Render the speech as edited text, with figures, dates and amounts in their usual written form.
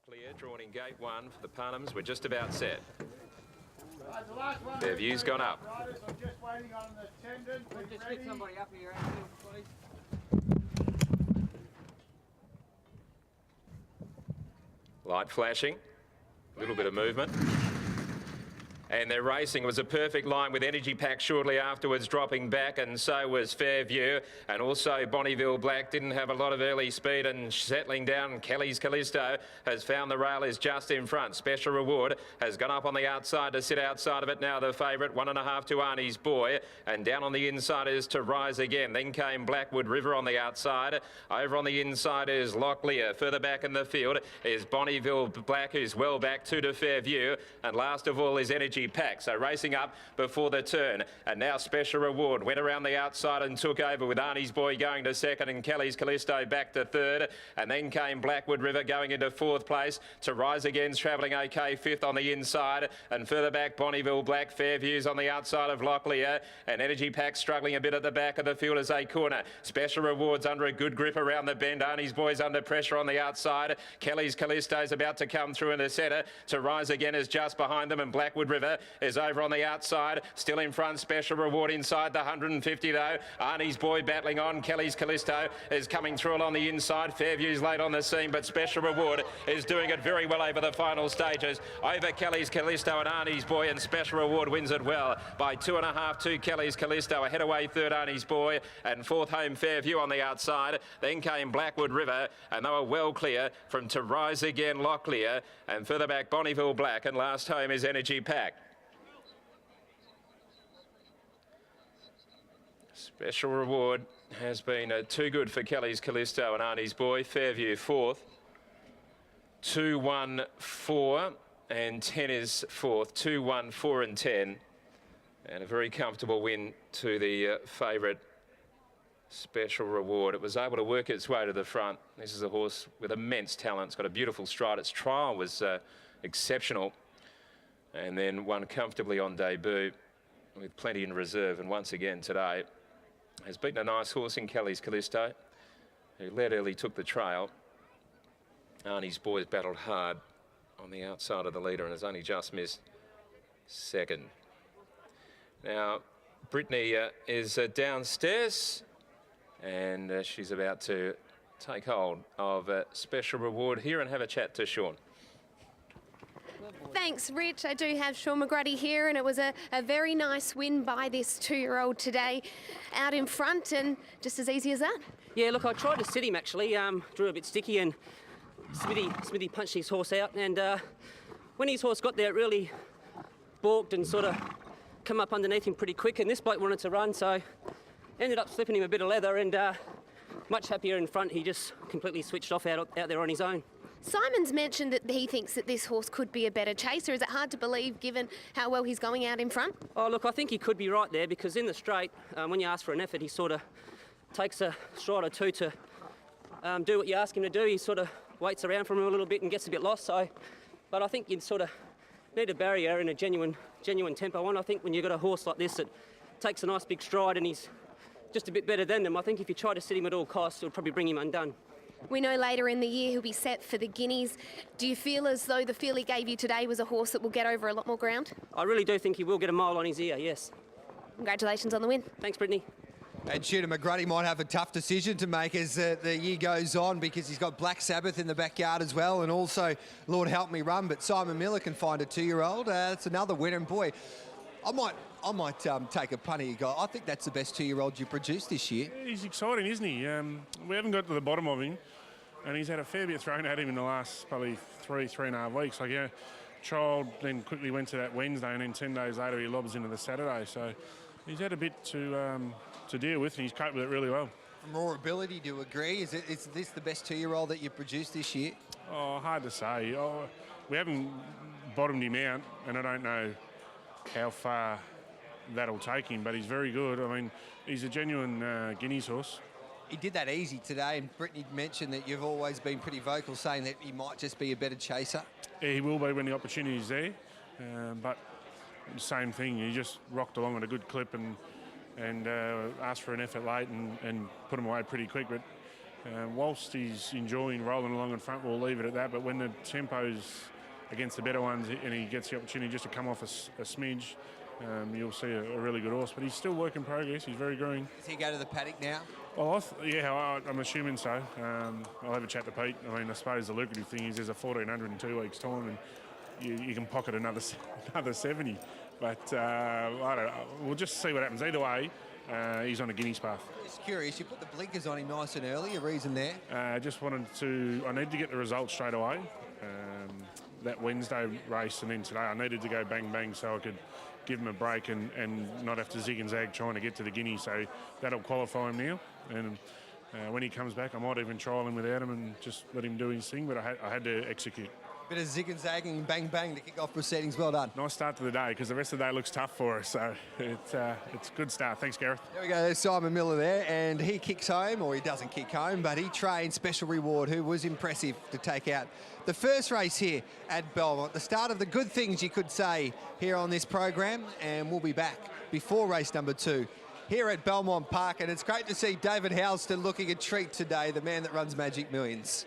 Clear, drawn in gate one for the Parnhams. We're just about set. Their view's gone up. I'm just waiting on the attendant. Just pick somebody up here, please. Light flashing, a little bit of movement. And their racing was a perfect line with Energy Pack shortly afterwards dropping back, and so was Fairview. And also Bonneville Black didn't have a lot of early speed and settling down. Kelly's Callisto has found the rail is just in front. Special Reward has gone up on the outside to sit outside of it now. The favourite, 1.5 to Arnie's Boy. And down on the inside is To Rise Again. Then came Blackwood River on the outside. Over on the inside is Locklear. Further back in the field is Bonneville Black, who's well back to Fairview. And last of all is Energy Pack. So racing up before the turn, and now Special Reward went around the outside and took over with Arnie's Boy going to second and Kelly's Callisto back to third, and then came Blackwood River going into fourth place. To Rise Again's travelling okay, fifth on the inside, and further back Bonneville Black. Fairview's on the outside of Locklear, and Energy Pack struggling a bit at the back of the field as they corner. Special Reward's under a good grip around the bend. Arnie's Boy's under pressure on the outside. Kelly's Callisto's about to come through in the centre. To Rise Again is just behind them, and Blackwood River is over on the outside, still in front. Special Reward inside the 150 though. Arnie's Boy battling on. Kelly's Callisto is coming through along the inside. Fairview's late on the scene, but Special Reward is doing it very well over the final stages. Over Kelly's Callisto and Arnie's Boy, and Special Reward wins it well by 2.5 to Kelly's Callisto. Ahead away third Arnie's Boy, and fourth home Fairview on the outside. Then came Blackwood River, and they were well clear from To Rise Again, Locklear, and further back Bonneville Black, and last home is Energy Pack. Special Reward has been too good for Kelly's Callisto and Arnie's Boy. Fairview fourth. 2, 1, 4, and 10 is fourth. 2, 1, 4 and 10. And a very comfortable win to the favourite Special Reward. It was able to work its way to the front. This is a horse with immense talent. It's got a beautiful stride. Its trial was exceptional. And then won comfortably on debut with plenty in reserve. And once again today, has beaten a nice horse in Kelly's Callisto, who led early, took the trail. Arnie's Boy's battled hard on the outside of the leader and has only just missed second. Now, Brittany is downstairs, and she's about to take hold of Special Reward here and have a chat to Sean. Thanks, Rich. I do have Sean McGruddy here, and it was a very nice win by this 2-year-old today out in front, and just as easy as that. Yeah, look, I tried to sit him actually, drew a bit sticky, and Smithy punched his horse out, and when his horse got there, it really balked and sort of come up underneath him pretty quick, and this bloke wanted to run, so ended up slipping him a bit of leather, and much happier in front. He just completely switched off out there on his own. Simon's mentioned that he thinks that this horse could be a better chaser. Is it hard to believe given how well he's going out in front? Oh, look, I think he could be right there, because in the straight, when you ask for an effort, he sort of takes a stride or two to do what you ask him to do. He sort of waits around for him a little bit and gets a bit lost. So, but I think you'd sort of need a barrier and a genuine tempo on. I think when you've got a horse like this that takes a nice big stride and he's just a bit better than them, I think if you try to sit him at all costs, it'll probably bring him undone. We know later in the year he'll be set for the Guineas. Do you feel as though the feel he gave you today was a horse that will get over a lot more ground? I really do think he will get a mile on his ear, yes. Congratulations on the win. Thanks, Brittany. And Shooter McGruddy might have a tough decision to make as the year goes on, because he's got Black Sabbath in the backyard as well, and also Lord Help Me Run. But Simon Miller can find a 2-year-old. That's another winner. And boy, I might take a punt here, guy. I think that's the best 2-year-old you produced this year. He's exciting, isn't he? We haven't got to the bottom of him, and he's had a fair bit thrown at him in the last probably 3.5 weeks. Like, child then quickly went to that Wednesday, and then 10 days later he lobs into the Saturday. So he's had a bit to deal with, and he's coped with it really well. Raw ability, do you agree? Is this the best 2-year-old that you produced this year? Oh, hard to say. We haven't bottomed him out, and I don't know how far that'll take him, but he's very good. I mean, he's a genuine Guineas horse. He did that easy today, and Brittany mentioned that you've always been pretty vocal saying that he might just be a better chaser. Yeah, he will be when the opportunity's there, but same thing, he just rocked along at a good clip and asked for an effort late and put him away pretty quick. But Whilst he's enjoying rolling along in front, we'll leave it at that. But when the tempo's against the better ones and he gets the opportunity just to come off a smidge, you'll see a really good horse. But he's still work in progress. He's very green. Does he go to the paddock now? Well, I'm assuming so. I'll have a chat to Pete. I mean, I suppose the lucrative thing is there's a 1400 in 2 weeks' time, and you can pocket another 70. But I don't know. We'll just see what happens. Either way, he's on a Guineas path. Just curious, you put the blinkers on him nice and early. A reason there? I need to get the results straight away. That Wednesday race and then today, I needed to go bang bang so I could give him a break and not have to zig and zag trying to get to the Guineas. So that'll qualify him now. And when he comes back, I might even trial him without him and just let him do his thing. But I had to execute. Bit of zig and zagging and bang bang to kick off proceedings. Well done. Nice start to the day because the rest of the day looks tough for us. So it's a good start. Thanks, Gareth. There we go. There's Simon Miller there, and he kicks home, or he doesn't kick home, but he trained Special Reward, who was impressive to take out the first race here at Belmont. The start of the good things, you could say, here on this program, and we'll be back before race number 2 here at Belmont Park. And it's great to see David Houston looking a treat today, the man that runs Magic Millions.